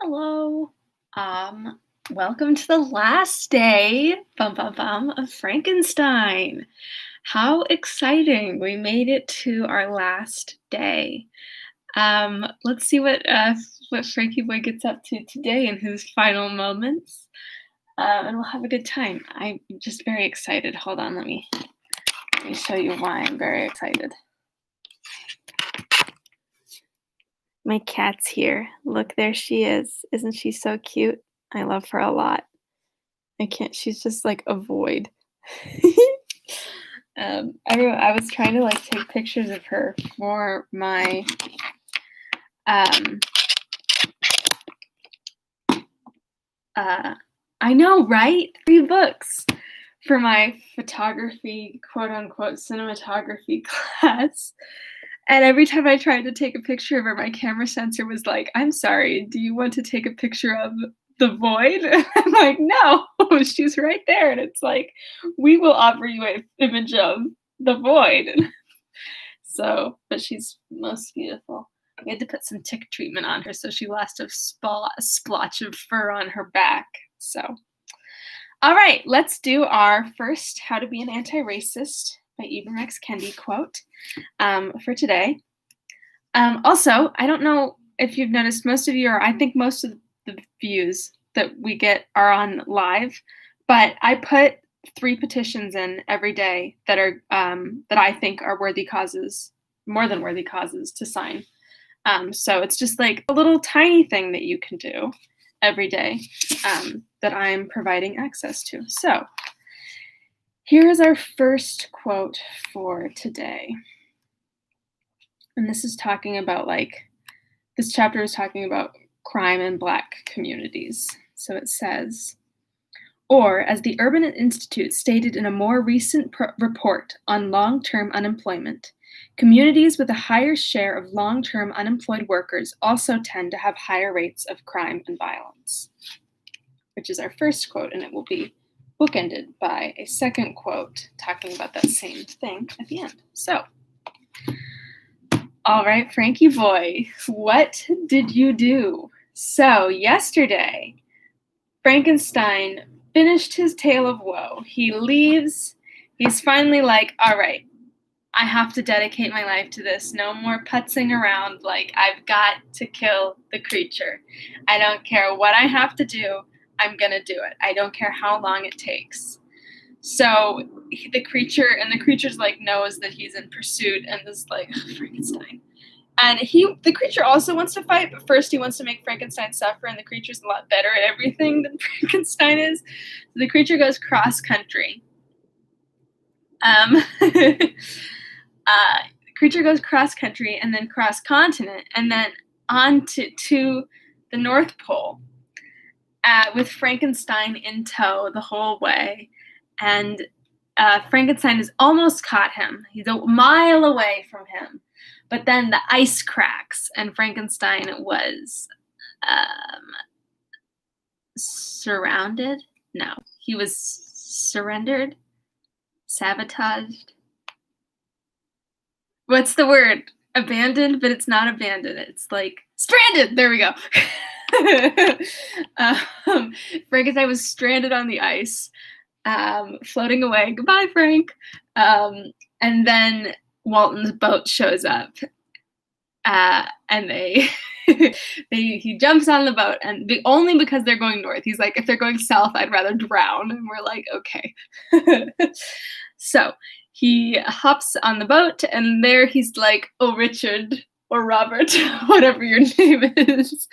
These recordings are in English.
Hello. Um, Welcome to the last day, of Frankenstein. How exciting. We made it to our last day. Let's see what Frankie Boy gets up to today in his final moments. And we'll have a good time. I'm just very excited. Hold on, let me show you why I'm very excited. My cat's here. Look, there she is. Isn't she so cute? I love her a lot. She's just like a void. I was trying to like take pictures of her for my I know, right? 3 books for my photography, quote unquote, cinematography class. And every time I tried to take a picture of her, my camera sensor was like, "I'm sorry, do you want to take a picture of the void?" I'm like, "No, she's right there." And it's like, "We will offer you an image of the void." So, but she's most beautiful. We had to put some tick treatment on her so she lost a splotch of fur on her back. So, all right, let's do our first How to Be an Anti-Racist by Ibram X Kendi quote for today. Also, I don't know if you've noticed, I think most of the views that we get are on live, but I put 3 petitions in every day that are that I think are worthy causes, more than worthy causes to sign. So it's just like a little tiny thing that you can do every day that I'm providing access to. So here is our first quote for today. And this is talking about this chapter is talking about crime in Black communities. So it says, or as the Urban Institute stated in a more recent report on long-term unemployment, communities with a higher share of long-term unemployed workers also tend to have higher rates of crime and violence. Which is our first quote, and it will be bookended by a second quote talking about that same thing at the end. So, all right, Frankie boy, what did you do? So, yesterday, Frankenstein finished his tale of woe. He leaves. He's finally like, all right, I have to dedicate my life to this. No more putzing around. Like, I've got to kill the creature. I don't care what I have to do. I'm going to do it. I don't care how long it takes. So the creature's like knows that he's in pursuit and is like, Frankenstein. And the creature also wants to fight, but first he wants to make Frankenstein suffer, and the creature's a lot better at everything than Frankenstein is. So the creature goes cross country. The creature goes cross country and then cross continent and then on to the North Pole with Frankenstein in tow the whole way. And Frankenstein has almost caught him. He's a mile away from him. But then the ice cracks, and Frankenstein was surrounded. No, he was surrendered, sabotaged. What's the word? Abandoned, but it's not abandoned. It's like stranded. There we go. Frankenstein was stranded on the ice, floating away. Goodbye, Frank. And then Walton's boat shows up, and he jumps on the boat, and only because they're going north. He's like, if they're going south, I'd rather drown. And we're like, okay. So he hops on the boat, and there he's like, oh, Richard or Robert, whatever your name is,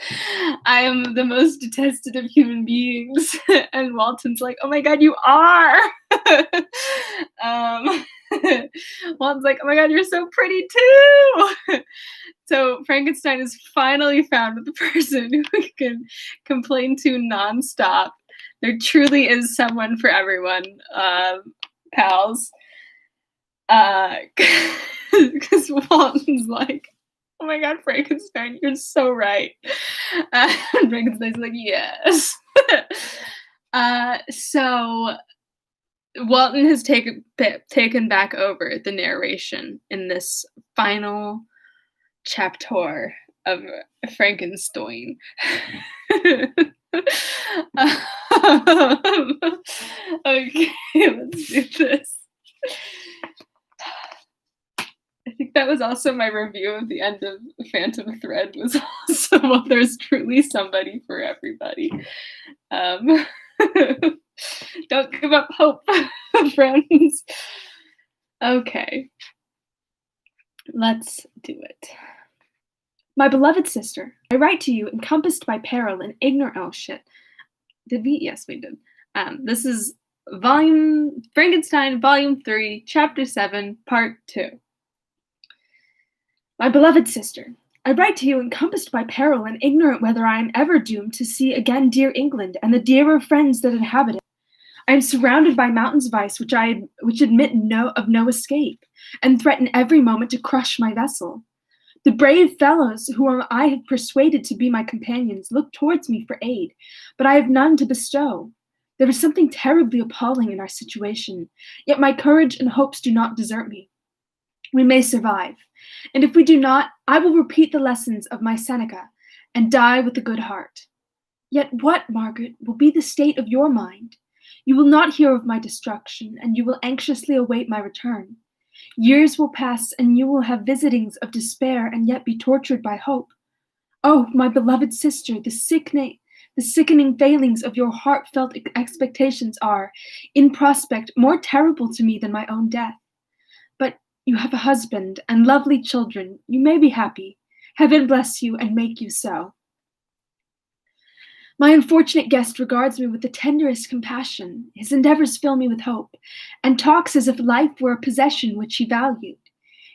I am the most detested of human beings. And Walton's like, oh my God, you are. Walton's like, oh my God, you're so pretty too. So Frankenstein is finally found with the person who he can complain to nonstop. There truly is someone for everyone, pals. Because Walton's like, oh my God, Frankenstein, you're so right. And Frankenstein's like, yes. So Walton has taken back over the narration in this final chapter of Frankenstein. Okay, let's do this. I think that was also my review of the end of Phantom Thread was also, well, there's truly somebody for everybody. Don't give up hope, friends. Okay, let's do it. My beloved sister, I write to you encompassed by peril and ignorant. Oh shit. Did we? Yes, we did. This is Frankenstein, Volume 3, Chapter 7, Part 2. My beloved sister, I write to you encompassed by peril and ignorant whether I am ever doomed to see again dear England and the dearer friends that inhabit it. I am surrounded by mountains of ice which admit no escape, and threaten every moment to crush my vessel. The brave fellows whom I have persuaded to be my companions look towards me for aid, but I have none to bestow. There is something terribly appalling in our situation, yet my courage and hopes do not desert me. We may survive, and if we do not, I will repeat the lessons of my Seneca and die with a good heart. Yet what, Margaret, will be the state of your mind? You will not hear of my destruction, and you will anxiously await my return. Years will pass, and you will have visitings of despair and yet be tortured by hope. Oh, my beloved sister, the sickening failings of your heartfelt expectations are, in prospect, more terrible to me than my own death. But you have a husband and lovely children. You may be happy. Heaven bless you and make you so. My unfortunate guest regards me with the tenderest compassion. His endeavors fill me with hope, and talks as if life were a possession which he valued.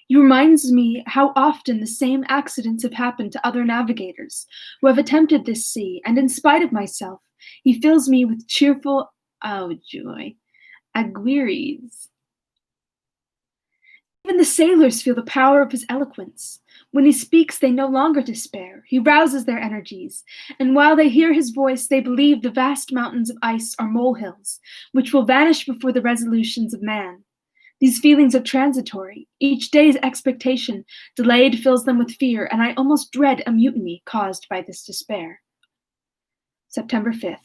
He reminds me how often the same accidents have happened to other navigators who have attempted this sea, and in spite of myself, he fills me with cheerful, joy, auguries. Even the sailors feel the power of his eloquence. When he speaks, they no longer despair. He rouses their energies, and while they hear his voice, they believe the vast mountains of ice are molehills, which will vanish before the resolutions of man. These feelings are transitory. Each day's expectation delayed fills them with fear, and I almost dread a mutiny caused by this despair. September 5th.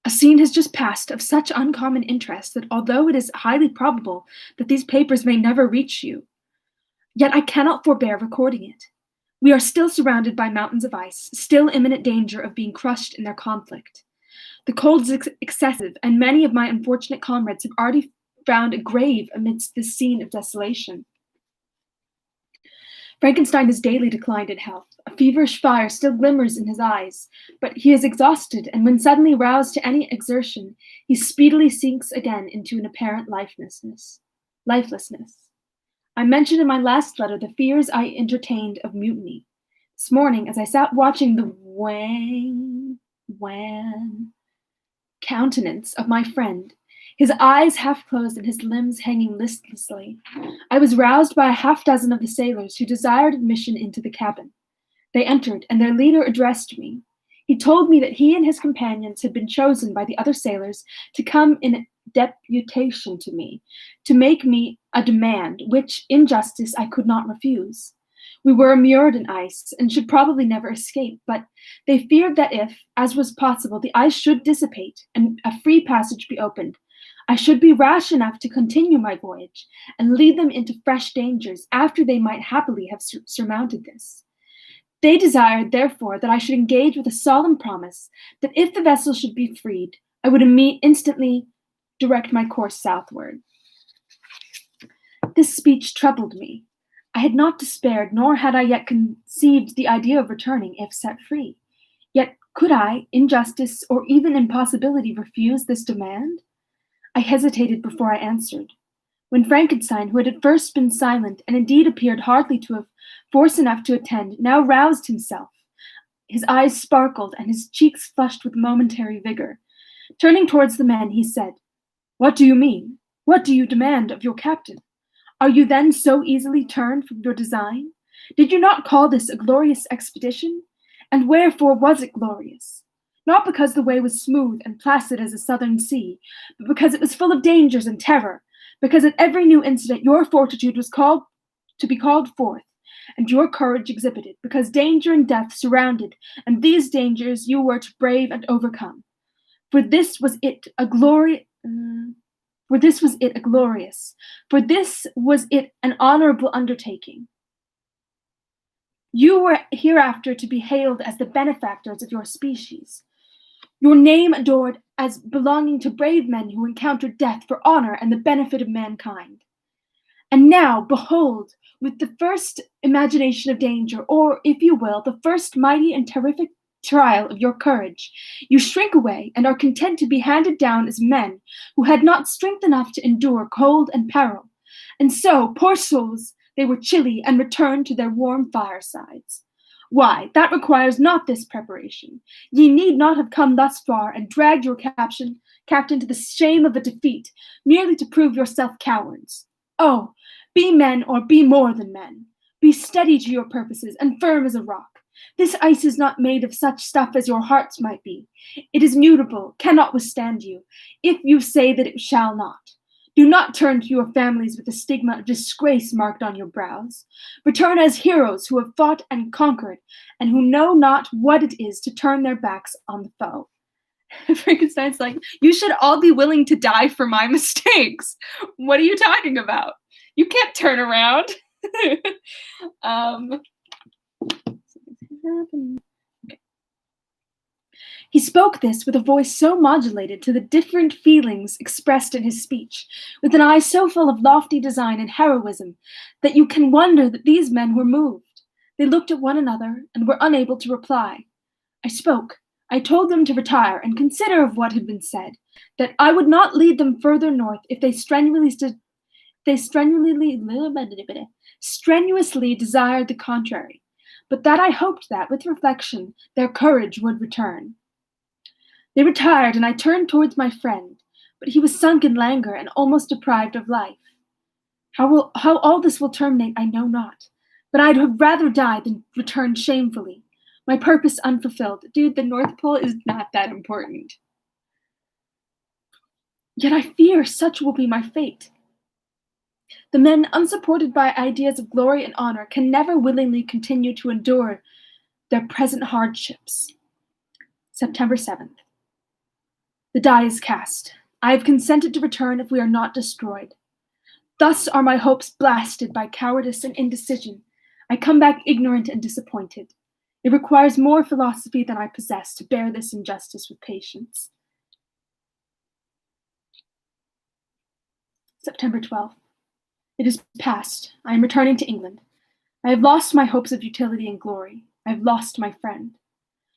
A scene has just passed of such uncommon interest that although it is highly probable that these papers may never reach you, yet I cannot forbear recording it. We are still surrounded by mountains of ice, still imminent danger of being crushed in their conflict. The cold is excessive, and many of my unfortunate comrades have already found a grave amidst this scene of desolation. Frankenstein has daily declined in health. A feverish fire still glimmers in his eyes, but he is exhausted, and when suddenly roused to any exertion, he speedily sinks again into an apparent lifelessness. I mentioned in my last letter the fears I entertained of mutiny. This morning, as I sat watching the wan countenance of my friend, his eyes half closed and his limbs hanging listlessly, I was roused by a half-dozen of the sailors who desired admission into the cabin. They entered, and their leader addressed me. He told me that he and his companions had been chosen by the other sailors to come in deputation to me, to make me a demand, which, in justice, I could not refuse. We were immured in ice, and should probably never escape, but they feared that if, as was possible, the ice should dissipate, and a free passage be opened, I should be rash enough to continue my voyage, and lead them into fresh dangers after they might happily have surmounted this. They desired, therefore, that I should engage with a solemn promise that if the vessel should be freed, I would instantly direct my course southward. This speech troubled me. I had not despaired, nor had I yet conceived the idea of returning if set free. Yet could I, in justice or even in possibility, refuse this demand? I hesitated before I answered. When Frankenstein, who had at first been silent and indeed appeared hardly to have force enough to attend, now roused himself. His eyes sparkled and his cheeks flushed with momentary vigor. Turning towards the men, he said, "What do you mean? What do you demand of your captain? Are you then so easily turned from your design? Did you not call this a glorious expedition? And wherefore was it glorious? Not because the way was smooth and placid as a southern sea, but because it was full of dangers and terror, because at every new incident your fortitude was called forth, and your courage exhibited, because danger and death surrounded, and these dangers you were to brave and overcome. For this was it a glory. For this was it a glorious. For this was it an honorable undertaking. You were hereafter to be hailed as the benefactors of your species, your name adored as belonging to brave men who encountered death for honor and the benefit of mankind. And now, behold, with the first imagination of danger, or, if you will, the first mighty and terrific trial of your courage, you shrink away and are content to be handed down as men who had not strength enough to endure cold and peril. And so, poor souls, they were chilly and returned to their warm firesides. Why, that requires not this preparation. Ye need not have come thus far and dragged your captain to the shame of a defeat, merely to prove yourself cowards. Oh, be men or be more than men. Be steady to your purposes and firm as a rock. This ice is not made of such stuff as your hearts might be. It is mutable, cannot withstand you, if you say that it shall not. Do not turn to your families with the stigma of disgrace marked on your brows. Return as heroes who have fought and conquered, and who know not what it is to turn their backs on the foe. Frankenstein's like, you should all be willing to die for my mistakes. What are you talking about? You can't turn around. He spoke this with a voice so modulated to the different feelings expressed in his speech, with an eye so full of lofty design and heroism, that you can wonder that these men were moved. They looked at one another and were unable to reply. I spoke. I told them to retire and consider of what had been said, that I would not lead them further north if they strenuously desired the contrary, but that I hoped that, with reflection, their courage would return. They retired, and I turned towards my friend, but he was sunk in languor and almost deprived of life. How all this will terminate, I know not, but I'd have rather died than return shamefully, my purpose unfulfilled. Dude, the North Pole is not that important. Yet I fear such will be my fate. The men, unsupported by ideas of glory and honor, can never willingly continue to endure their present hardships. September 7th. The die is cast. I have consented to return if we are not destroyed. Thus are my hopes blasted by cowardice and indecision. I come back ignorant and disappointed. It requires more philosophy than I possess to bear this injustice with patience. September 12th. It is past. I am returning to England. I have lost my hopes of utility and glory. I have lost my friend.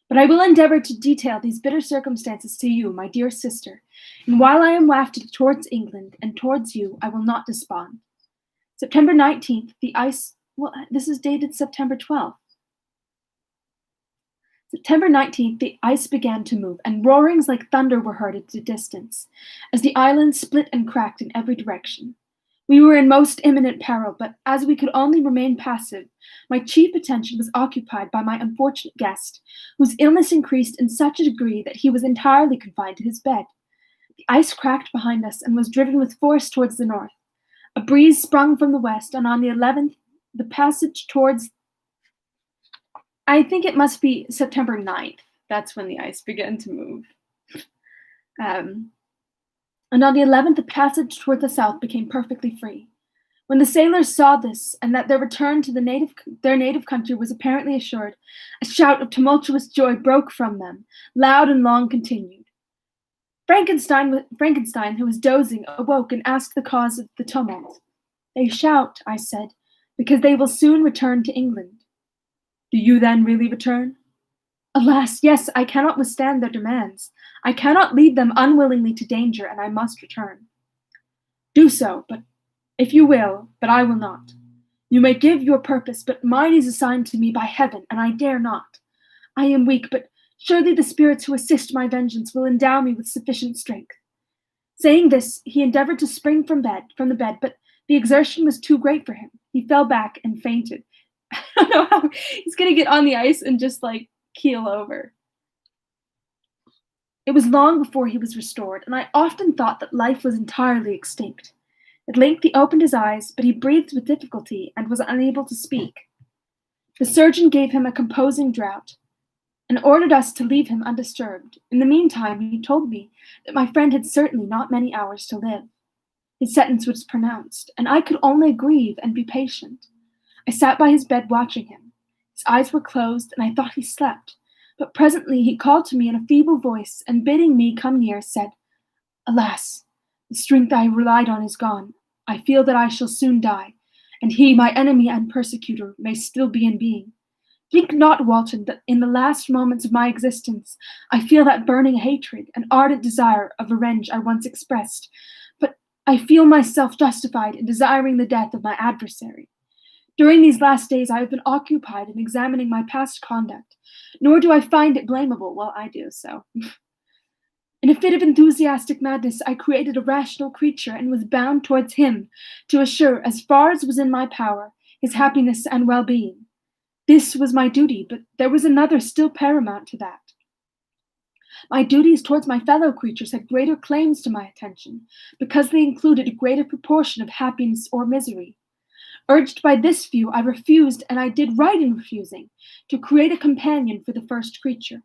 But I will endeavor to detail these bitter circumstances to you, my dear sister, and while I am wafted towards England and towards you, I will not despond. September 19th, this is dated September 12th. September 19th, the ice began to move, and roarings like thunder were heard at a distance, as the island split and cracked in every direction. We were in most imminent peril, but as we could only remain passive, my chief attention was occupied by my unfortunate guest, whose illness increased in such a degree that he was entirely confined to his bed. The ice cracked behind us and was driven with force towards the north. A breeze sprung from the west, and on the 11th, the passage towards... I think it must be September 9th. That's when the ice began to move. And on the 11th, the passage toward the south became perfectly free. When the sailors saw this, and that their return to their native country was apparently assured, a shout of tumultuous joy broke from them, loud and long continued. Frankenstein, who was dozing, awoke and asked the cause of the tumult. They shout, I said, because they will soon return to England. Do you then really return? Alas, yes, I cannot withstand their demands. I cannot lead them unwillingly to danger, and I must return. Do so, but if you will, but I will not. You may give your purpose, but mine is assigned to me by heaven, and I dare not. I am weak, but surely the spirits who assist my vengeance will endow me with sufficient strength. Saying this, he endeavored to spring from the bed, but the exertion was too great for him. He fell back and fainted. I don't know how he's going to get on the ice and just keel over. It was long before he was restored, and I often thought that life was entirely extinct. At length he opened his eyes, but he breathed with difficulty and was unable to speak. The surgeon gave him a composing draught and ordered us to leave him undisturbed. In the meantime, he told me that my friend had certainly not many hours to live. His sentence was pronounced, and I could only grieve and be patient. I sat by his bed watching him. His eyes were closed, and I thought he slept. But presently he called to me in a feeble voice, and bidding me come near, said, "Alas, the strength I relied on is gone. I feel that I shall soon die, and he, my enemy and persecutor, may still be in being. Think not, Walton, that in the last moments of my existence I feel that burning hatred and ardent desire of revenge I once expressed, but I feel myself justified in desiring the death of my adversary. During these last days I have been occupied in examining my past conduct, nor do I find it blamable while I do so. In a fit of enthusiastic madness, I created a rational creature and was bound towards him to assure, as far as was in my power, his happiness and well-being. This was my duty, but there was another still paramount to that. My duties towards my fellow creatures had greater claims to my attention, because they included a greater proportion of happiness or misery. Urged by this view, I refused, and I did right in refusing, to create a companion for the first creature.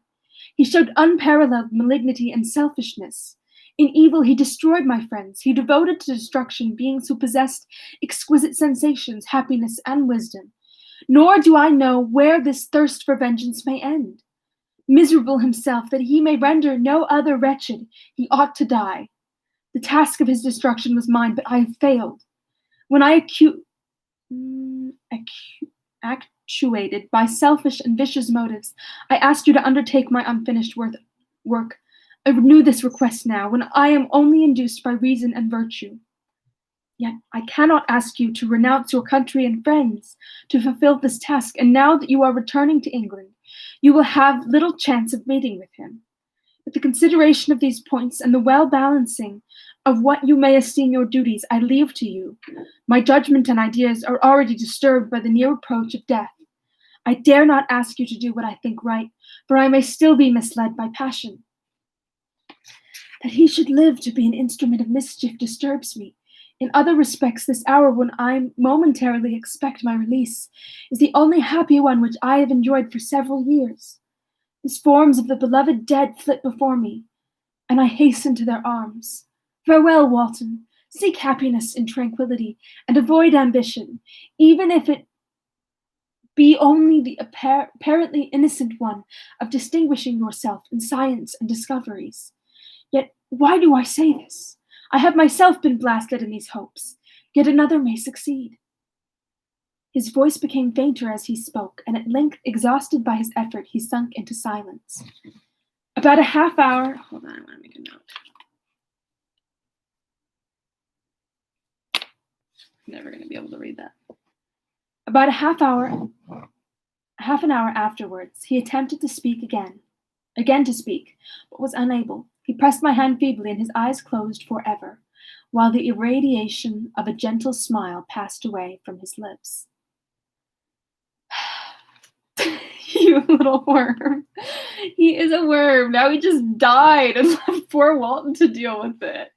He showed unparalleled malignity and selfishness. In evil, he destroyed my friends. He devoted to destruction beings who possessed exquisite sensations, happiness, and wisdom. Nor do I know where this thirst for vengeance may end. Miserable himself, that he may render no other wretched, he ought to die. The task of his destruction was mine, but I have failed. When I actuated by selfish and vicious motives, I asked you to undertake my unfinished work. I renew this request now, when I am only induced by reason and virtue. Yet I cannot ask you to renounce your country and friends to fulfill this task, and now that you are returning to England, you will have little chance of meeting with him. With the consideration of these points and the well-balancing of what you may esteem your duties, I leave to you. My judgment and ideas are already disturbed by the near approach of death. I dare not ask you to do what I think right, for I may still be misled by passion. That he should live to be an instrument of mischief disturbs me. In other respects, this hour when I momentarily expect my release is the only happy one which I have enjoyed for several years. The forms of the beloved dead flit before me, and I hasten to their arms. Farewell, Walton. Seek happiness in tranquility, and avoid ambition, even if it be only the apparently innocent one of distinguishing yourself in science and discoveries. Yet why do I say this? I have myself been blasted in these hopes, yet another may succeed. His voice became fainter as he spoke, and at length, exhausted by his effort, he sunk into silence. About a half hour, hold on, I want to make a note. I'm never going to be able to read that. About half an hour afterwards, he attempted to speak again to speak, but was unable. He pressed my hand feebly, and his eyes closed forever, while the irradiation of a gentle smile passed away from his lips. You little worm. He is a worm. Now he just died and left poor Walton to deal with it.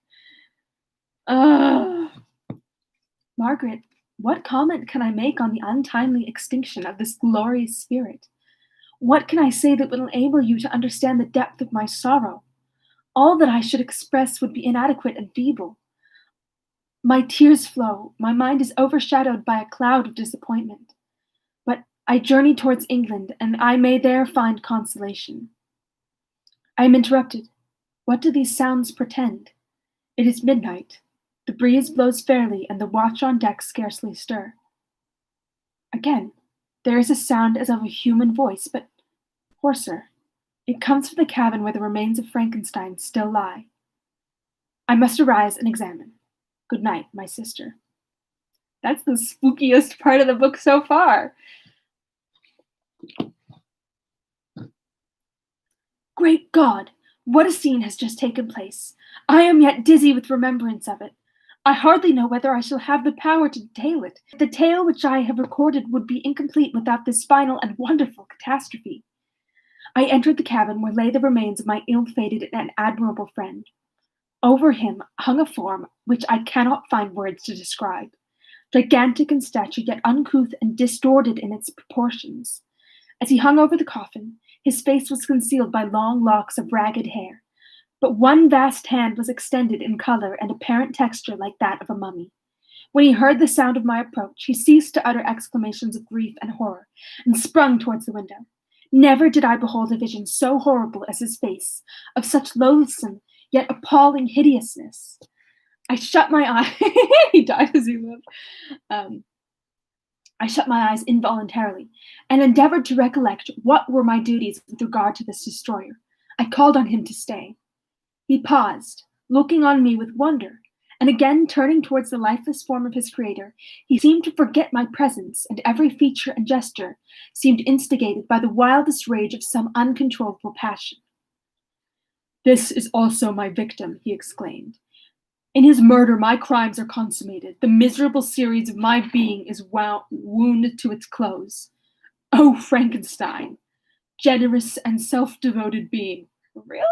Margaret, what comment can I make on the untimely extinction of this glorious spirit? What can I say that will enable you to understand the depth of my sorrow? All that I should express would be inadequate and feeble. My tears flow, my mind is overshadowed by a cloud of disappointment. But I journey towards England, and I may there find consolation. I am interrupted. What do these sounds portend? It is midnight. The breeze blows fairly, and the watch on deck scarcely stir. Again, there is a sound as of a human voice, but hoarser. It comes from the cabin where the remains of Frankenstein still lie. I must arise and examine. Good night, my sister. That's the spookiest part of the book so far. Great God, what a scene has just taken place. I am yet dizzy with remembrance of it. I hardly know whether I shall have the power to detail it. The tale which I have recorded would be incomplete without this final and wonderful catastrophe. I entered the cabin where lay the remains of my ill-fated and admirable friend. Over him hung a form which I cannot find words to describe. gigantic in stature, yet uncouth and distorted in its proportions. As he hung over the coffin, his face was concealed by long locks of ragged hair, but one vast hand was extended in color and apparent texture like that of a mummy. When he heard the sound of my approach, he ceased to utter exclamations of grief and horror, and sprung towards the window. Never did I behold a vision so horrible as his face, of such loathsome yet appalling hideousness. I shut my eyes. He died as he lived. I shut my eyes involuntarily, and endeavored to recollect what were my duties with regard to this destroyer. I called on him to stay. He paused, looking on me with wonder, and again turning towards the lifeless form of his creator, he seemed to forget my presence, and every feature and gesture seemed instigated by the wildest rage of some uncontrollable passion. "This is also my victim," he exclaimed. "In his murder my crimes are consummated. The miserable series of my being is wound to its close. Oh, Frankenstein, generous and self-devoted being." Really?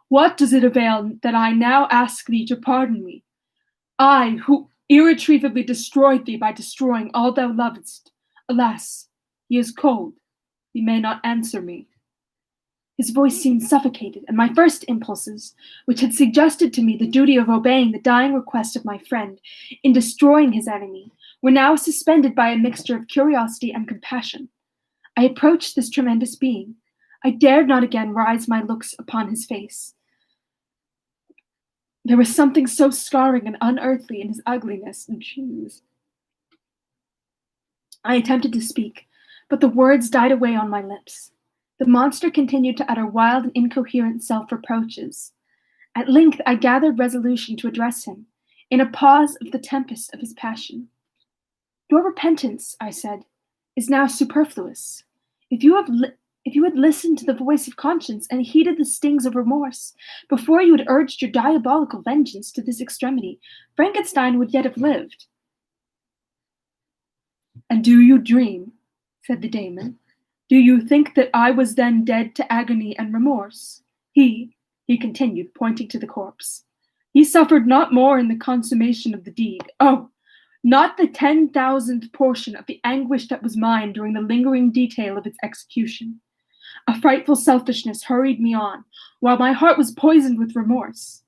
"What does it avail that I now ask thee to pardon me? I, who irretrievably destroyed thee by destroying all thou lovest. Alas, he is cold. He may not answer me." His voice seemed suffocated, and my first impulses, which had suggested to me the duty of obeying the dying request of my friend in destroying his enemy, were now suspended by a mixture of curiosity and compassion. I approached this tremendous being. I dared not again rise my looks upon his face. There was something so scarring and unearthly in his ugliness and shoes. I attempted to speak, but the words died away on my lips. The monster continued to utter wild and incoherent self-reproaches. At length I gathered resolution to address him, in a pause of the tempest of his passion. "Your repentance," I said, "is now superfluous. If you had listened to the voice of conscience and heeded the stings of remorse, before you had urged your diabolical vengeance to this extremity, Frankenstein would yet have lived." "And do you dream?" said the daemon. "Do you think that I was then dead to agony and remorse? He continued, pointing to the corpse, "he suffered not more in the consummation of the deed. Oh, not the 10,000th portion of the anguish that was mine during the lingering detail of its execution. A frightful selfishness hurried me on, while my heart was poisoned with remorse.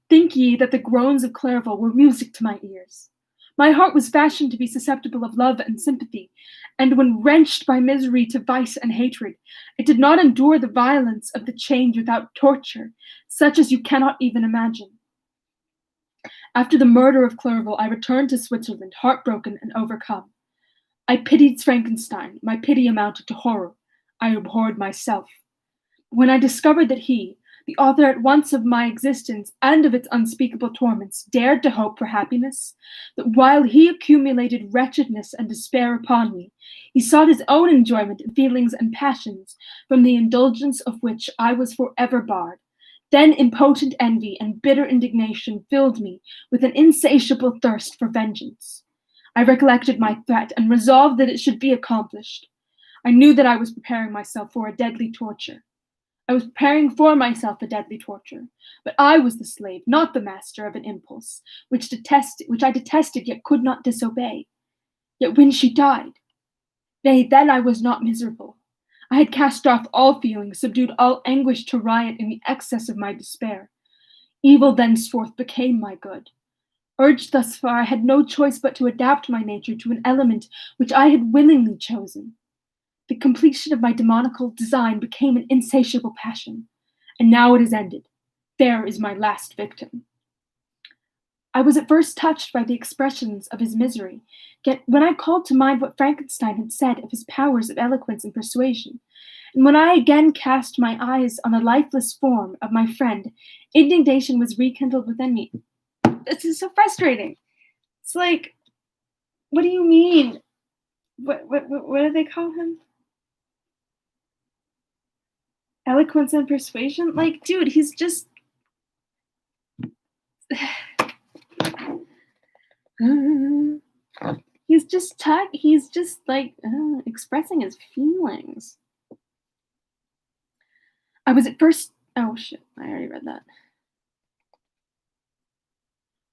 Think ye that the groans of Clerval were music to my ears? My heart was fashioned to be susceptible of love and sympathy, and when wrenched by misery to vice and hatred, it did not endure the violence of the change without torture, such as you cannot even imagine. After the murder of Clerval, I returned to Switzerland, heartbroken and overcome. I pitied Frankenstein. My pity amounted to horror. I abhorred myself. When I discovered that he, the author at once of my existence and of its unspeakable torments, dared to hope for happiness, that while he accumulated wretchedness and despair upon me, he sought his own enjoyment in feelings and passions, from the indulgence of which I was forever barred, then impotent envy and bitter indignation filled me with an insatiable thirst for vengeance. I recollected my threat and resolved that it should be accomplished. I knew that I was preparing myself for a deadly torture. I was preparing for myself a deadly torture, but I was the slave, not the master, of an impulse which I detested yet could not disobey. Yet when she died, nay, then I was not miserable. I had cast off all feelings, subdued all anguish to riot in the excess of my despair. Evil thenceforth became my good. Urged thus far, I had no choice but to adapt my nature to an element which I had willingly chosen. The completion of my demoniacal design became an insatiable passion, and now it is ended. There is my last victim. I was at first touched by the expressions of his misery, yet when I called to mind what Frankenstein had said of his powers of eloquence and persuasion, and when I again cast my eyes on the lifeless form of my friend, indignation was rekindled within me. This is so frustrating. It's like, what do you mean? What do they call him? Eloquence and persuasion? Like, dude, he's just he's just like expressing his feelings. I was at first, oh shit, I already read that.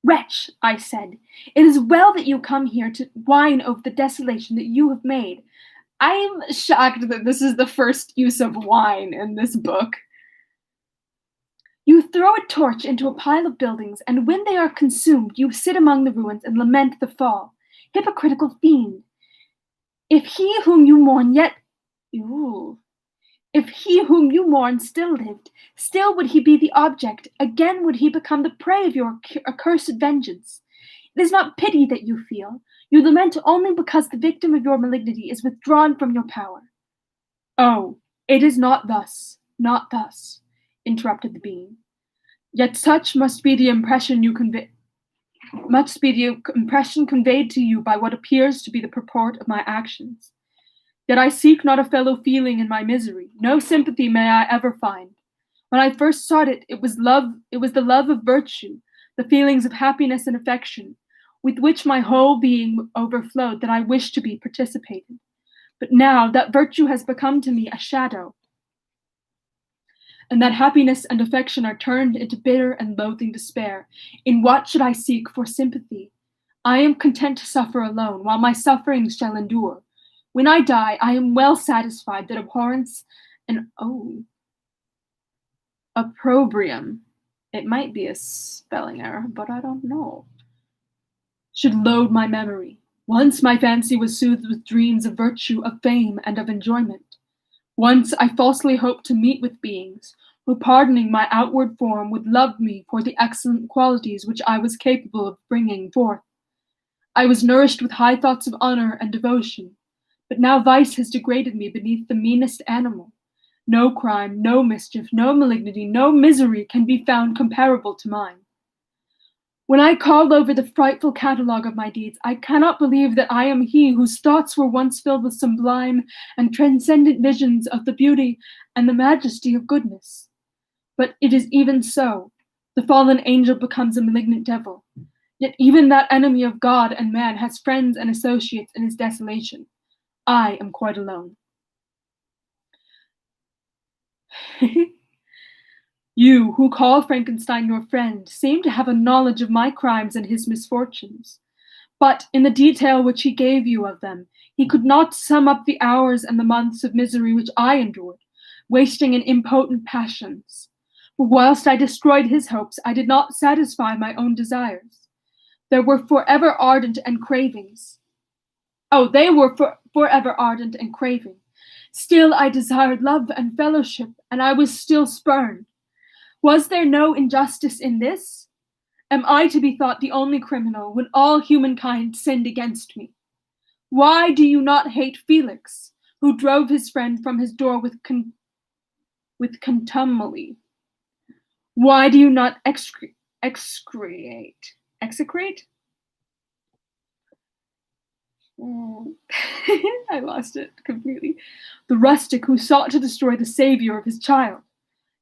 Wretch, I said, it is well that you come here to whine over the desolation that you have made. I am shocked that this is the first use of wine in this book. You throw a torch into a pile of buildings, and when they are consumed, you sit among the ruins and lament the fall. Hypocritical fiend! If he whom you mourn yet... Ooh. If he whom you mourn still lived, still would he be the object, again would he become the prey of your accursed vengeance. It is not pity that you feel. You lament only because the victim of your malignity is withdrawn from your power. Oh, it is not thus, interrupted the being. Yet such must be the impression conveyed to you by what appears to be the purport of my actions. Yet I seek not a fellow feeling in my misery. No sympathy may I ever find. When I first sought it, it was the love of virtue, the feelings of happiness and affection, with which my whole being overflowed, that I wished to be participated. But now that virtue has become to me a shadow, and that happiness and affection are turned into bitter and loathing despair. In what should I seek for sympathy? I am content to suffer alone, while my sufferings shall endure. When I die, I am well satisfied that abhorrence and, opprobrium, it might be a spelling error, but I don't know, should load my memory. Once my fancy was soothed with dreams of virtue, of fame, and of enjoyment. Once I falsely hoped to meet with beings who, pardoning my outward form, would love me for the excellent qualities which I was capable of bringing forth. I was nourished with high thoughts of honor and devotion, but now vice has degraded me beneath the meanest animal. No crime, no mischief, no malignity, no misery can be found comparable to mine. When I call over the frightful catalogue of my deeds, I cannot believe that I am he whose thoughts were once filled with sublime and transcendent visions of the beauty and the majesty of goodness. But it is even so. The fallen angel becomes a malignant devil. Yet even that enemy of God and man has friends and associates in his desolation. I am quite alone. You, who call Frankenstein your friend, seem to have a knowledge of my crimes and his misfortunes. But in the detail which he gave you of them, he could not sum up the hours and the months of misery which I endured, wasting in impotent passions. For whilst I destroyed his hopes, I did not satisfy my own desires. They were forever ardent and cravings. Forever ardent and craving. Still I desired love and fellowship, and I was still spurned. Was there no injustice in this? Am I to be thought the only criminal when all humankind sinned against me? Why do you not hate Felix, who drove his friend from his door with contumely? Why do you not execrate? I lost it completely. The rustic who sought to destroy the savior of his child.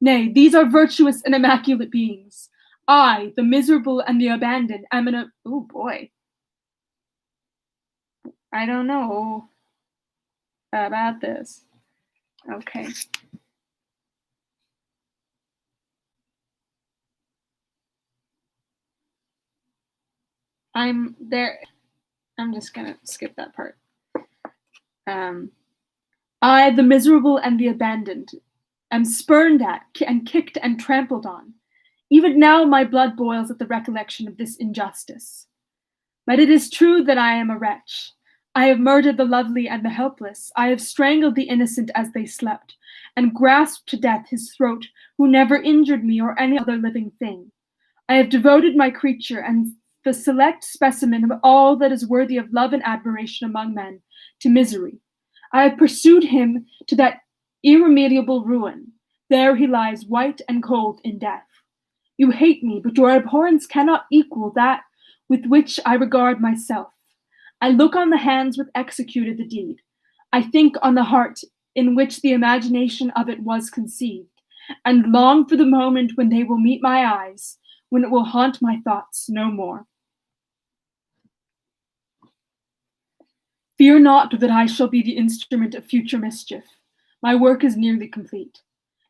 Nay, these are virtuous and immaculate beings. I, the miserable and the abandoned, am oh boy. I don't know about this. Okay. I'm just gonna skip that part. I, the miserable and the abandoned, am spurned at and kicked and trampled on. Even now my blood boils at the recollection of this injustice. But it is true that I am a wretch. I have murdered the lovely and the helpless. I have strangled the innocent as they slept, and grasped to death his throat who never injured me or any other living thing. I have devoted my creature and the select specimen of all that is worthy of love and admiration among men to misery. I have pursued him to that irremediable ruin. There he lies white and cold in death. You hate me, but your abhorrence cannot equal that with which I regard myself. I look on the hands which executed the deed. I think on the heart in which the imagination of it was conceived, and long for the moment when they will meet my eyes, when it will haunt my thoughts no more. Fear not that I shall be the instrument of future mischief. My work is nearly complete.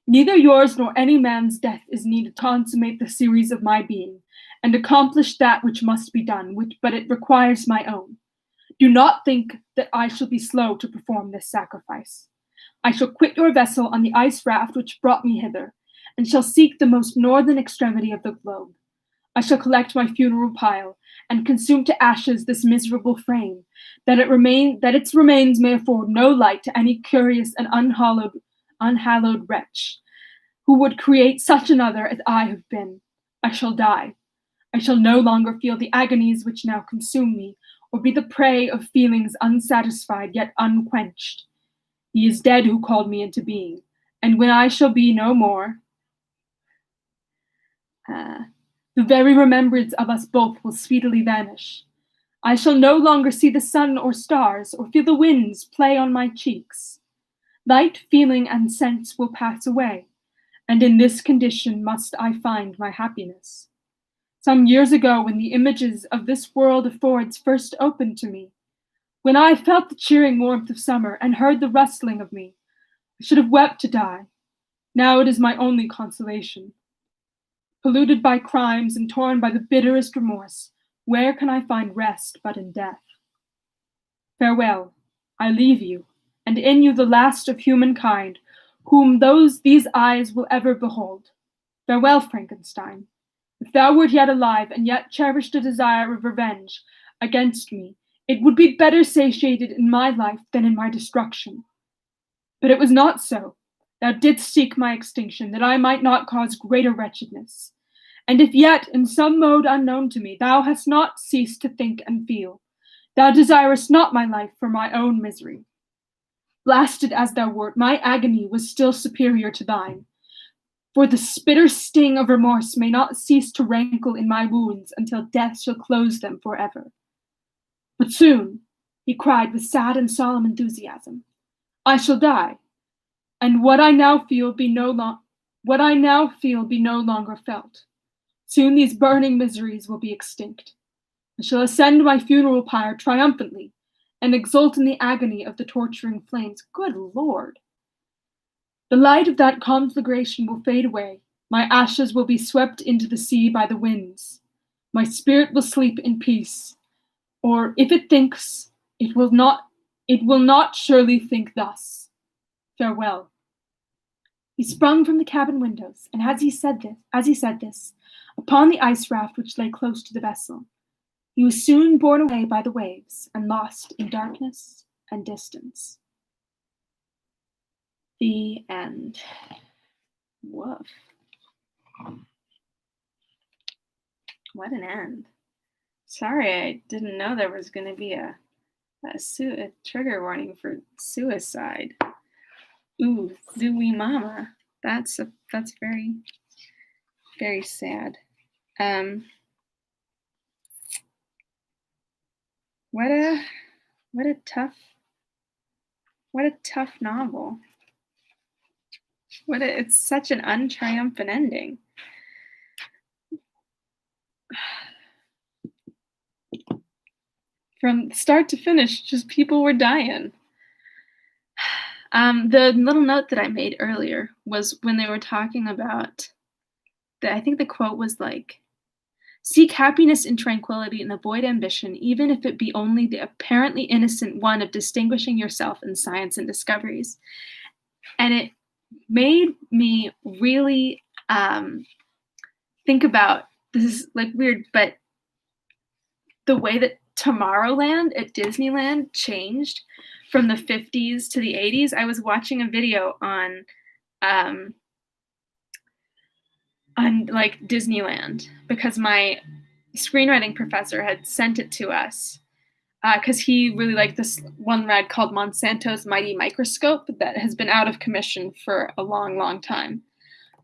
Neither yours nor any man's death is needed to consummate the series of my being, and accomplish that which must be done, but it requires my own. Do not think that I shall be slow to perform this sacrifice. I shall quit your vessel on the ice raft which brought me hither, and shall seek the most northern extremity of the globe. I shall collect my funeral pile, and consume to ashes this miserable frame, that its remains may afford no light to any curious and unhallowed wretch, who would create such another as I have been. I shall die. I shall no longer feel the agonies which now consume me, or be the prey of feelings unsatisfied yet unquenched. He is dead who called me into being, and when I shall be no more, the very remembrance of us both will speedily vanish. I shall no longer see the sun or stars, or feel the winds play on my cheeks. Light, feeling, and sense will pass away, and in this condition must I find my happiness. Some years ago, when the images of this world affords first opened to me, when I felt the cheering warmth of summer and heard the rustling of me, I should have wept to die. Now it is my only consolation. Polluted by crimes and torn by the bitterest remorse, where can I find rest but in death? Farewell, I leave you, and in you the last of humankind, whom these eyes will ever behold. Farewell, Frankenstein. If thou wert yet alive, and yet cherished a desire of revenge against me, it would be better satiated in my life than in my destruction. But it was not so. Thou didst seek my extinction, that I might not cause greater wretchedness. And if yet, in some mode unknown to me, thou hast not ceased to think and feel, thou desirest not my life for my own misery. Blasted as thou wert, my agony was still superior to thine, for the bitter sting of remorse may not cease to rankle in my wounds until death shall close them forever. But soon, he cried with sad and solemn enthusiasm, I shall die, and what I now feel be no longer felt. Soon these burning miseries will be extinct. I shall ascend my funeral pyre triumphantly, and exult in the agony of the torturing flames. Good Lord! The light of that conflagration will fade away. My ashes will be swept into the sea by the winds. My spirit will sleep in peace. Or if it thinks, it will not surely think thus. Farewell. He sprung from the cabin windows, and as he said this, upon the ice raft which lay close to the vessel, he was soon borne away by the waves and lost in darkness and distance. The end. Woof. What an end. Sorry, I didn't know there was going to be a trigger warning for suicide. Ooh, zooey mama. That's very, very sad. What a tough novel. It's such an untriumphant ending. From start to finish, just people were dying. The little note that I made earlier was when they were talking about I think the quote was like, seek happiness in tranquility and avoid ambition, even if it be only the apparently innocent one of distinguishing yourself in science and discoveries. And it made me really think about, this is like weird, but the way that Tomorrowland at Disneyland changed from the 50s to the 80s. I was watching a video on like Disneyland because my screenwriting professor had sent it to us because he really liked this one ride called Monsanto's Mighty Microscope that has been out of commission for a long, long time.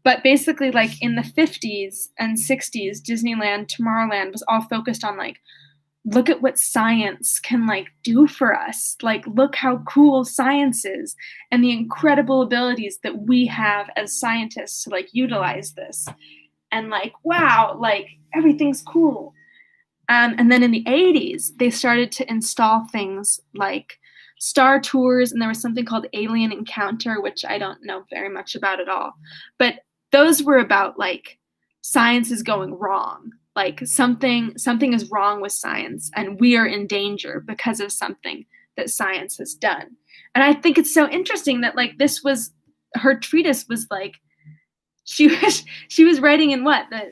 But basically, like in the 50s and 60s, Disneyland, Tomorrowland was all focused on like, look at what science can like do for us. Like, look how cool science is and the incredible abilities that we have as scientists to like utilize this. And like, wow, like everything's cool. And then in the 80s, they started to install things like Star Tours, and there was something called Alien Encounter, which I don't know very much about at all. But those were about like science is going wrong. Like something is wrong with science and we are in danger because of something that science has done. And I think it's so interesting that like this was her treatise was like she was writing in what, the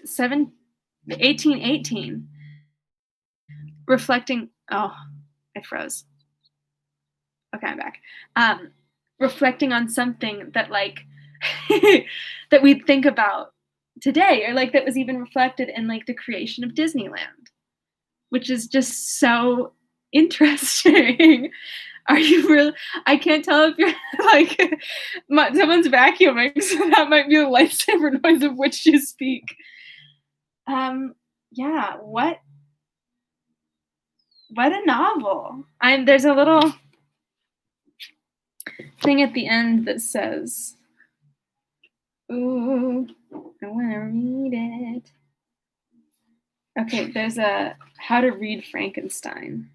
1818, reflecting, oh, I froze. Okay, I'm back. Reflecting on something that like that we think about today, or like that was even reflected in like the creation of Disneyland, which is just so interesting. Are you really? I can't tell if you're like someone's vacuuming, so that might be the lightsaber noise of which you speak. Yeah, what a novel. There's a little thing at the end that says, ooh, I want to read it. Okay, there's a how to read Frankenstein.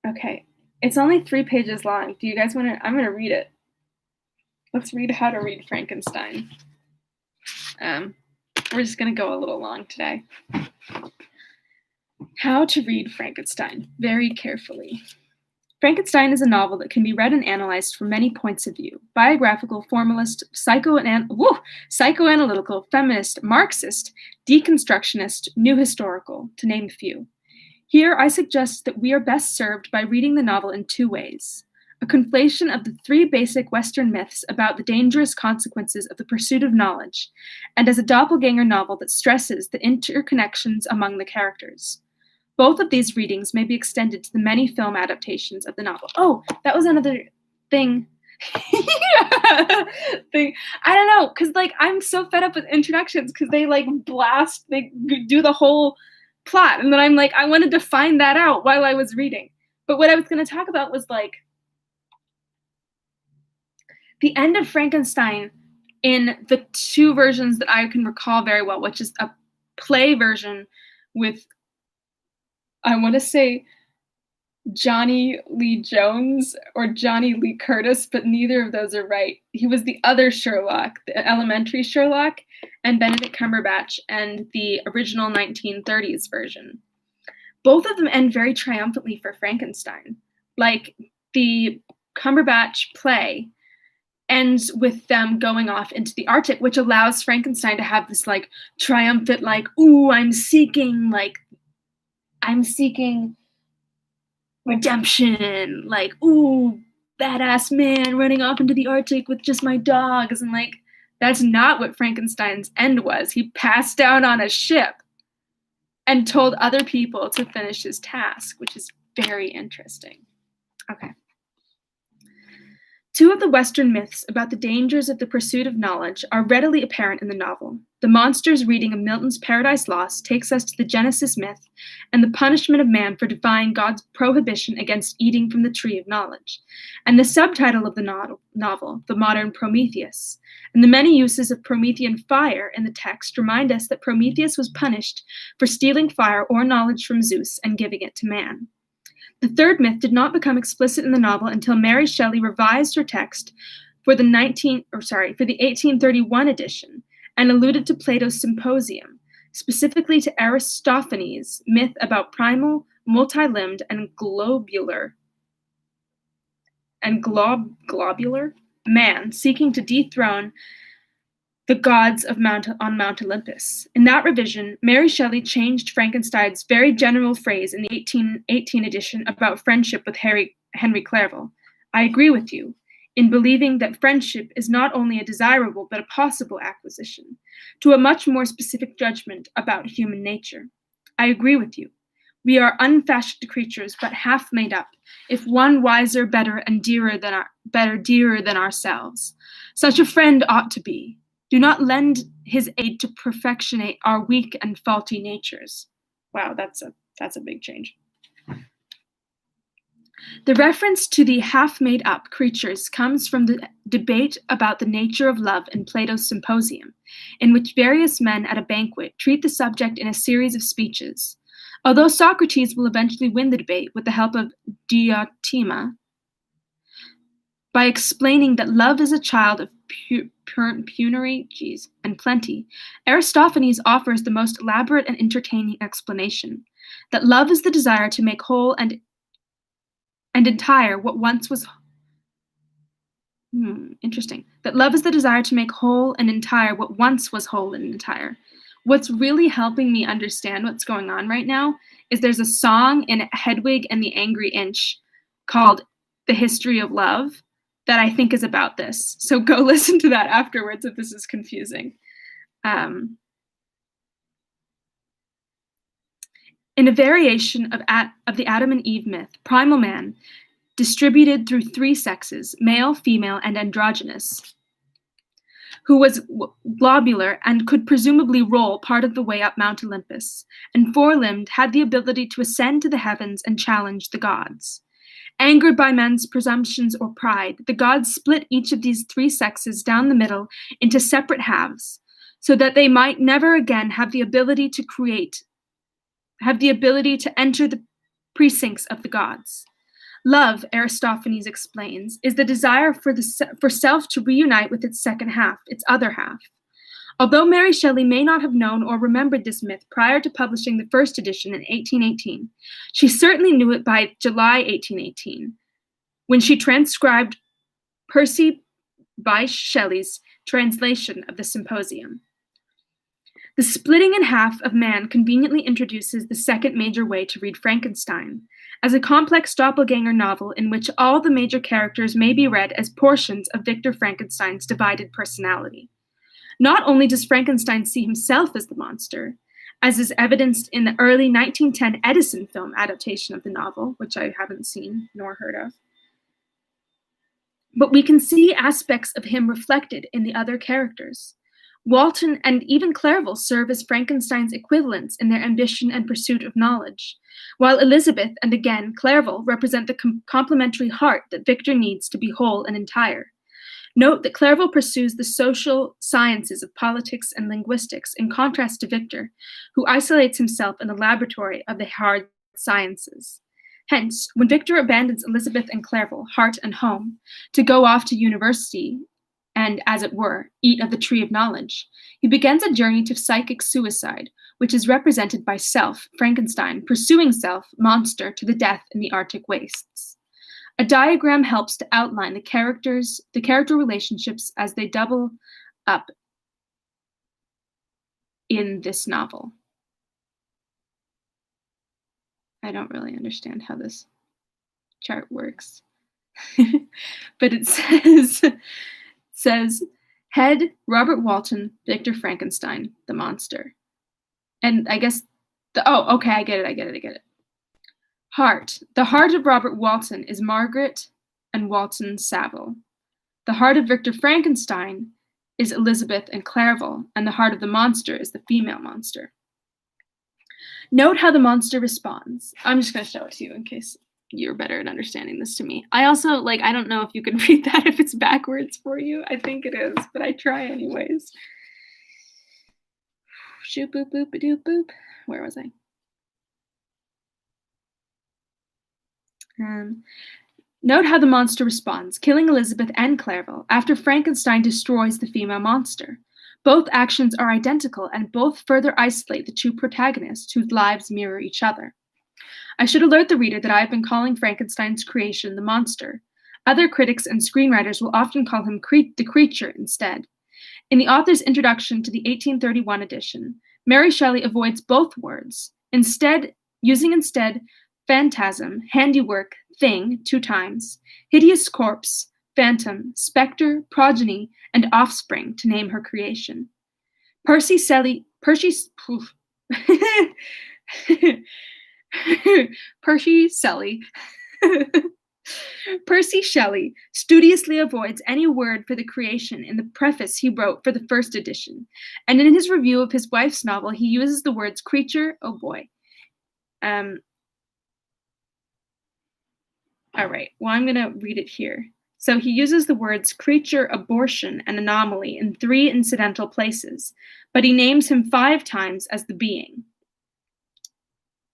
Okay, it's only 3 pages long. Do you guys want to? I'm going to read it. Let's read how to read Frankenstein. We're just going to go a little long today. How to read Frankenstein very carefully. Frankenstein is a novel that can be read and analyzed from many points of view: biographical, formalist, psychoanalytical, feminist, Marxist, deconstructionist, new historical, to name a few. Here, I suggest that we are best served by reading the novel in 2 ways: a conflation of the 3 basic Western myths about the dangerous consequences of the pursuit of knowledge, and as a doppelganger novel that stresses the interconnections among the characters. Both of these readings may be extended to the many film adaptations of the novel. Oh, that was another thing. I don't know, because like I'm so fed up with introductions because they like they do the whole plot, and then I'm like, I wanted to find that out while I was reading. But what I was going to talk about was like the end of Frankenstein in the 2 versions that I can recall very well, which is a play version with, I want to say, Johnny Lee Jones or Johnny Lee Curtis, but neither of those are right. He was the other Sherlock, the elementary Sherlock, and Benedict Cumberbatch, and the original 1930s version. Both of them end very triumphantly for Frankenstein. Like, the Cumberbatch play ends with them going off into the Arctic, which allows Frankenstein to have this, like, triumphant, like, ooh, I'm seeking redemption, like, ooh, badass man running off into the Arctic with just my dogs, and like, that's not what Frankenstein's end was. He passed out on a ship and told other people to finish his task, which is very interesting. Okay. 2 of the Western myths about the dangers of the pursuit of knowledge are readily apparent in the novel. The monster's reading of Milton's Paradise Lost takes us to the Genesis myth and the punishment of man for defying God's prohibition against eating from the tree of knowledge, and the subtitle of the novel, The Modern Prometheus, and the many uses of Promethean fire in the text remind us that Prometheus was punished for stealing fire or knowledge from Zeus and giving it to man. The 3rd myth did not become explicit in the novel until Mary Shelley revised her text for the 1831 edition and alluded to Plato's Symposium, specifically to Aristophanes' myth about primal, multi-limbed, and globular man seeking to dethrone the gods of on Mount Olympus. In that revision, Mary Shelley changed Frankenstein's very general phrase in the 1818 edition about friendship with Henry Clerval. I agree with you in believing that friendship is not only a desirable but a possible acquisition, to a much more specific judgment about human nature. I agree with you. We are unfashioned creatures, but half made up, if one wiser, better, and dearer than ourselves. Such a friend ought to be. Do not lend his aid to perfectionate our weak and faulty natures. Wow, that's a big change. The reference to the half-made-up creatures comes from the debate about the nature of love in Plato's Symposium, in which various men at a banquet treat the subject in a series of speeches. Although Socrates will eventually win the debate with the help of Diotima by explaining that love is a child of penury, and plenty, Aristophanes offers the most elaborate and entertaining explanation, that love is the desire to make whole and entire what once was interesting. That love is the desire to make whole and entire what once was whole and entire. What's really helping me understand what's going on right now is there's a song in Hedwig and the Angry Inch called The History of Love that I think is about this. So go listen to that afterwards if this is confusing. In a variation of the Adam and Eve myth, primal man, distributed through three sexes, male, female, and androgynous, who was globular and could presumably roll part of the way up Mount Olympus, and four-limbed, had the ability to ascend to the heavens and challenge the gods. Angered by men's presumptions or pride, the gods split each of these three sexes down the middle into separate halves, so that they might never again have the ability to enter the precincts of the gods. Love, Aristophanes explains, is the desire for self to reunite with its second half, its other half. Although Mary Shelley may not have known or remembered this myth prior to publishing the first edition in 1818, she certainly knew it by July 1818, when she transcribed Percy Bysshe Shelley's translation of the Symposium. The splitting in half of man conveniently introduces the second major way to read Frankenstein, as a complex doppelganger novel in which all the major characters may be read as portions of Victor Frankenstein's divided personality. Not only does Frankenstein see himself as the monster, as is evidenced in the early 1910 Edison film adaptation of the novel, which I haven't seen nor heard of, but we can see aspects of him reflected in the other characters. Walton and even Clerval serve as Frankenstein's equivalents in their ambition and pursuit of knowledge, while Elizabeth and again Clerval represent the complementary heart that Victor needs to be whole and entire. Note that Clerval pursues the social sciences of politics and linguistics in contrast to Victor, who isolates himself in the laboratory of the hard sciences. Hence, when Victor abandons Elizabeth and Clerval, heart and home, to go off to university and, as it were, eat of the tree of knowledge, he begins a journey to psychic suicide, which is represented by Self, Frankenstein, pursuing Self, monster, to the death in the Arctic wastes. A diagram helps to outline the character relationships as they double up in this novel. I don't really understand how this chart works, but it says head, Robert Walton, Victor Frankenstein, the monster. And I guess, okay, I get it. Heart. The heart of Robert Walton is Margaret and Walton Saville. The heart of Victor Frankenstein is Elizabeth and Clerval, and the heart of the monster is the female monster. Note how the monster responds. I'm just going to show it to you in case you're better at understanding this to me. I also, I don't know if you can read that if it's backwards for you. I think it is, but I try anyways. Shoop, boop, boop, doop, boop. Where was I? Note how the monster responds, killing Elizabeth and Clerval after Frankenstein destroys the female monster. Both actions are identical and both further isolate the two protagonists whose lives mirror each other. I should alert the reader that I have been calling Frankenstein's creation the monster. Other critics and screenwriters will often call him the creature instead. In the author's introduction to the 1831 edition, Mary Shelley avoids both words, using phantasm, handiwork, thing 2 times, hideous corpse, phantom, spectre, progeny, and offspring to name her creation. Percy Shelley studiously avoids any word for the creation in the preface he wrote for the first edition, and in his review of his wife's novel, he uses the words creature, oh boy. All right, well, I'm going to read it here. So he uses the words creature, abortion, and anomaly in 3 incidental places, but he names him 5 times as the being.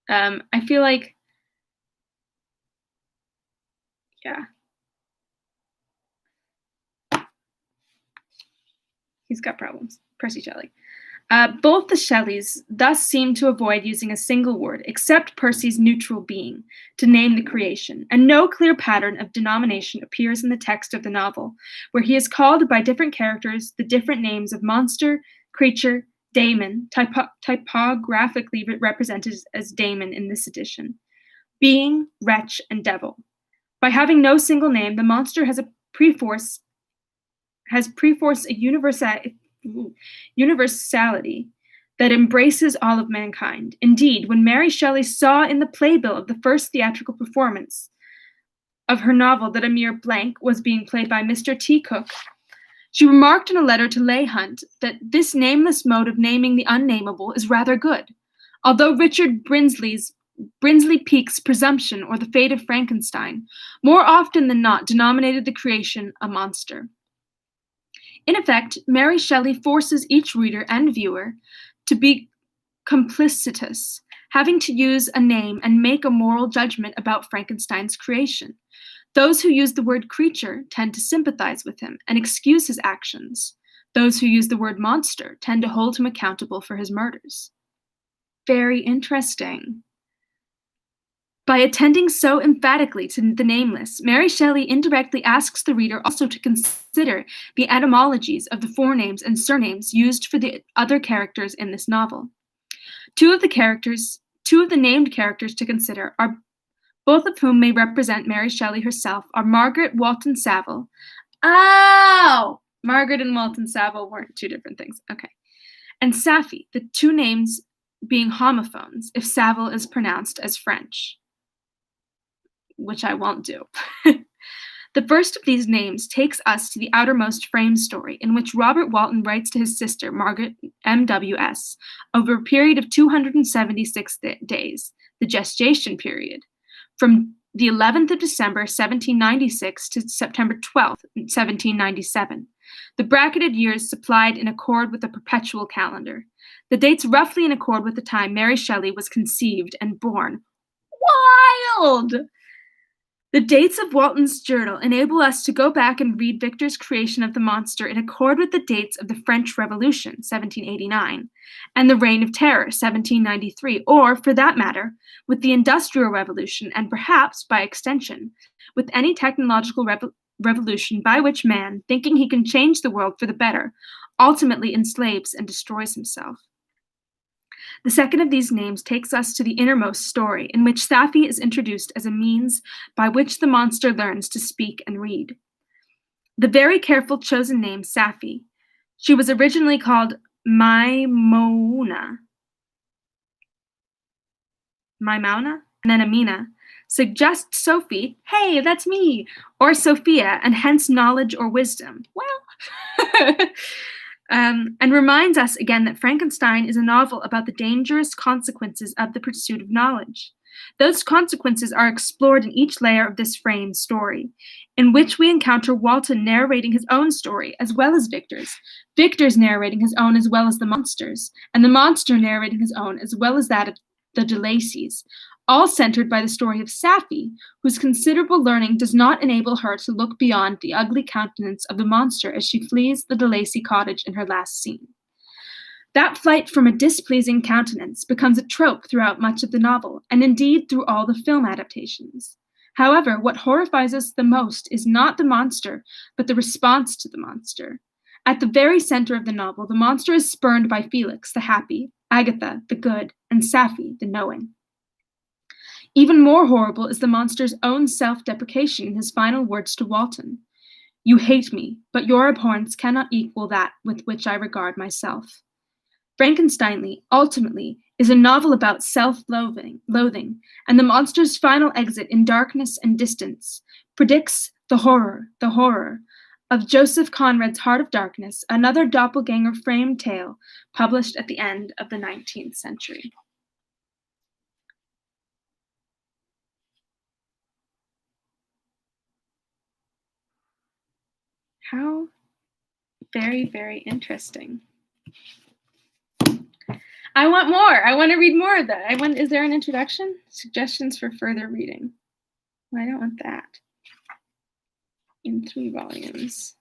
I feel like, yeah, he's got problems. Percy Shelley. Both the Shelleys thus seem to avoid using a single word, except Percy's neutral being, to name the creation, and no clear pattern of denomination appears in the text of the novel, where he is called by different characters the different names of monster, creature, daemon, typographically represented as daemon in this edition, being, wretch, and devil. By having no single name, the monster has preforce a universality that embraces all of mankind. Indeed, when Mary Shelley saw in the playbill of the first theatrical performance of her novel that a mere blank was being played by Mr. T. Cook, she remarked in a letter to Leigh Hunt that this nameless mode of naming the unnameable is rather good, although Richard Brinsley Peake's Presumption or The Fate of Frankenstein more often than not denominated the creation a monster. In effect, Mary Shelley forces each reader and viewer to be complicitous, having to use a name and make a moral judgment about Frankenstein's creation. Those who use the word creature tend to sympathize with him and excuse his actions. Those who use the word monster tend to hold him accountable for his murders. Very interesting. By attending so emphatically to the nameless, Mary Shelley indirectly asks the reader also to consider the etymologies of the forenames and surnames used for the other characters in this novel. Two of the named characters to consider are both of whom may represent Mary Shelley herself, are Margaret Walton Saville. Oh! Margaret and Walton Saville weren't two different things. Okay. And Safi, the two names being homophones if Saville is pronounced as French, which I won't do. The first of these names takes us to the outermost frame story, in which Robert Walton writes to his sister, Margaret M.W.S., over a period of 276 days, the gestation period, from the 11th of December, 1796 to September 12th, 1797. The bracketed years supplied in accord with the perpetual calendar. The dates roughly in accord with the time Mary Shelley was conceived and born. Wild! The dates of Walton's journal enable us to go back and read Victor's creation of the monster in accord with the dates of the French Revolution, 1789, and the Reign of Terror, 1793, or, for that matter, with the Industrial Revolution, and perhaps, by extension, with any technological revolution by which man, thinking he can change the world for the better, ultimately enslaves and destroys himself. The second of these names takes us to the innermost story, in which Safi is introduced as a means by which the monster learns to speak and read. The very careful chosen name, Safi, she was originally called Maimouna, and then Amina, suggests Sophie, hey, that's me, or Sophia, and hence knowledge or wisdom. Well, and reminds us again that Frankenstein is a novel about the dangerous consequences of the pursuit of knowledge. Those consequences are explored in each layer of this framed story, in which we encounter Walton narrating his own story as well as Victor's narrating his own as well as the monster's, and the monster narrating his own as well as that of the de Lacys, all centered by the story of Safi, whose considerable learning does not enable her to look beyond the ugly countenance of the monster as she flees the de Lacy cottage in her last scene. That flight from a displeasing countenance becomes a trope throughout much of the novel, and indeed through all the film adaptations. However, what horrifies us the most is not the monster, but the response to the monster. At the very center of the novel, the monster is spurned by Felix, the happy, Agatha, the good, and Safi, the knowing. Even more horrible is the monster's own self-deprecation in his final words to Walton. You hate me, but your abhorrence cannot equal that with which I regard myself. Frankenstein, ultimately, is a novel about self-loathing, and the monster's final exit in darkness and distance predicts the horror of Joseph Conrad's Heart of Darkness, another doppelganger framed tale published at the end of the 19th century. How very, very interesting. I want more. I want to read more of that. Is there an introduction? Suggestions for further reading. Well, I don't want that. In 3 volumes.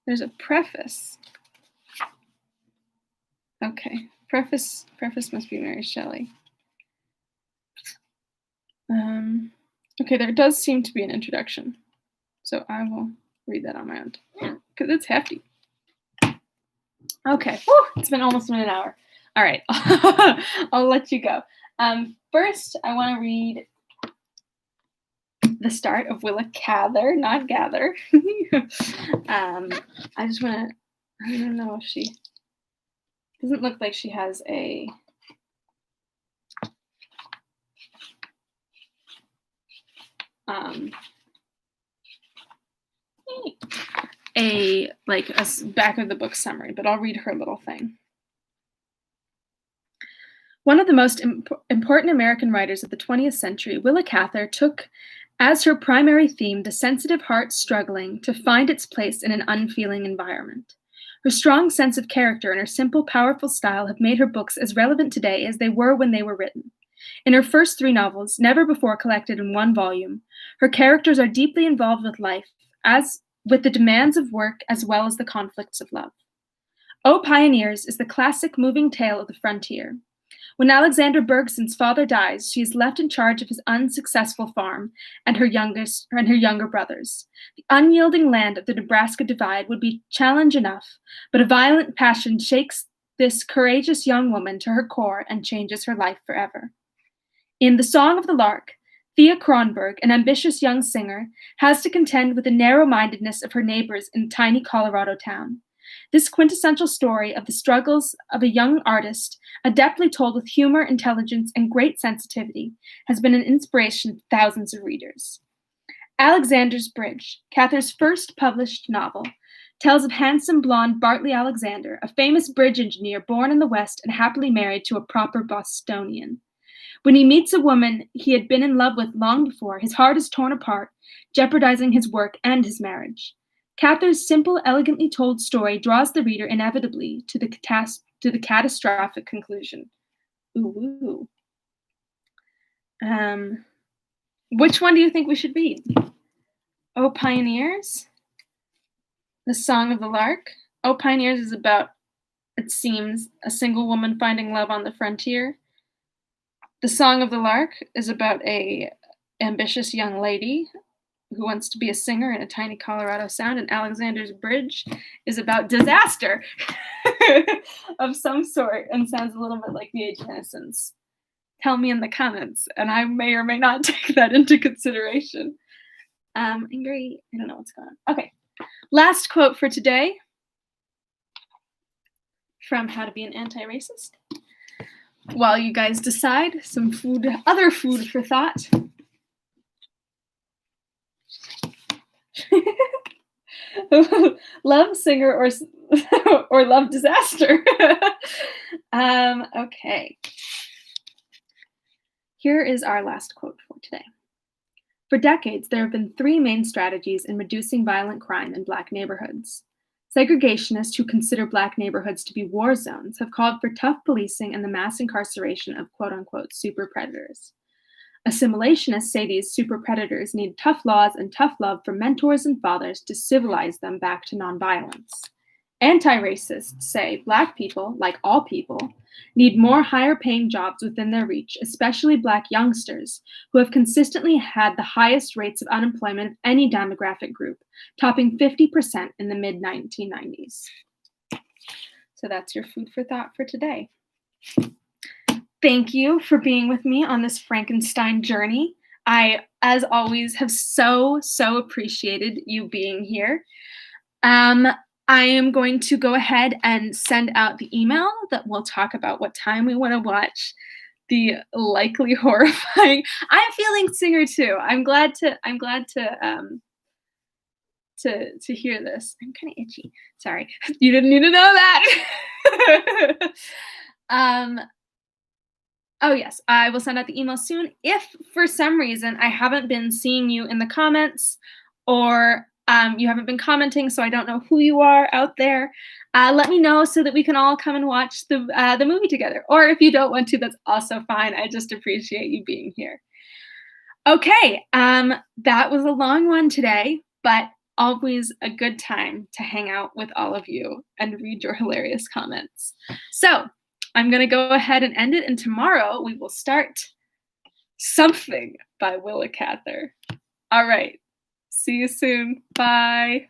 There's a preface. Okay. Preface must be Mary Shelley. Okay, there does seem to be an introduction. So I will read that on my own. Because it's hefty. Okay. Whew, it's been almost an hour. All right. I'll let you go. First, I want to read the start of Willa Cather, not Gather. I just want to, I don't know if she, doesn't look like she has a back of the book summary, but I'll read her little thing. One of the most important American writers of the 20th century, Willa Cather took as her primary theme the sensitive heart struggling to find its place in an unfeeling environment. Her strong sense of character and her simple, powerful style have made her books as relevant today as they were when they were written. In her first 3 novels, never before collected in 1 volume, her characters are deeply involved with life, as with the demands of work as well as the conflicts of love. O Pioneers is the classic moving tale of the frontier. When Alexander Bergson's father dies, she is left in charge of his unsuccessful farm and her younger brothers. The unyielding land of the Nebraska Divide would be challenge enough, but a violent passion shakes this courageous young woman to her core and changes her life forever. In The Song of the Lark, Thea Kronberg, an ambitious young singer, has to contend with the narrow-mindedness of her neighbors in a tiny Colorado town. This quintessential story of the struggles of a young artist, adeptly told with humor, intelligence, and great sensitivity, has been an inspiration to thousands of readers. Alexander's Bridge, Cather's first published novel, tells of handsome blonde Bartley Alexander, a famous bridge engineer born in the West and happily married to a proper Bostonian. When he meets a woman he had been in love with long before, his heart is torn apart, jeopardizing his work and his marriage. Cather's simple, elegantly told story draws the reader inevitably to the catastrophic conclusion. Ooh. Which one do you think we should read? O Pioneers? The Song of the Lark? O Pioneers is about, it seems, a single woman finding love on the frontier. The Song of the Lark is about a ambitious young lady who wants to be a singer in a tiny Colorado town, and Alexander's Bridge is about disaster of some sort and sounds a little bit like The Age of Innocence. Tell me in the comments, and I may or may not take that into consideration. Angry, I don't know what's going on. Okay, last quote for today from How to Be an Anti-Racist. While you guys decide, some other food for thought. Love singer or love disaster. Okay. Here is our last quote for today. For decades, there have been 3 main strategies in reducing violent crime in Black neighborhoods. Segregationists who consider Black neighborhoods to be war zones have called for tough policing and the mass incarceration of quote-unquote super predators. Assimilationists say these super predators need tough laws and tough love from mentors and fathers to civilize them back to nonviolence. Anti-racists say Black people, like all people, need more higher-paying jobs within their reach, especially Black youngsters, who have consistently had the highest rates of unemployment of any demographic group, topping 50% in the mid-1990s. So that's your food for thought for today. Thank you for being with me on this Frankenstein journey. I, as always, have so appreciated you being here. I am going to go ahead and send out the email that will talk about what time we want to watch the likely horrifying. I'm feeling Singer too. I'm glad to hear this. I'm kind of itchy. Sorry, you didn't need to know that. Oh yes, I will send out the email soon. If for some reason I haven't been seeing you in the comments or You haven't been commenting, so I don't know who you are out there. Let me know so that we can all come and watch the movie together. Or if you don't want to, that's also fine. I just appreciate you being here. Okay, that was a long one today, but always a good time to hang out with all of you and read your hilarious comments. So I'm going to go ahead and end it, and tomorrow we will start Something by Willa Cather. All right. See you soon. Bye.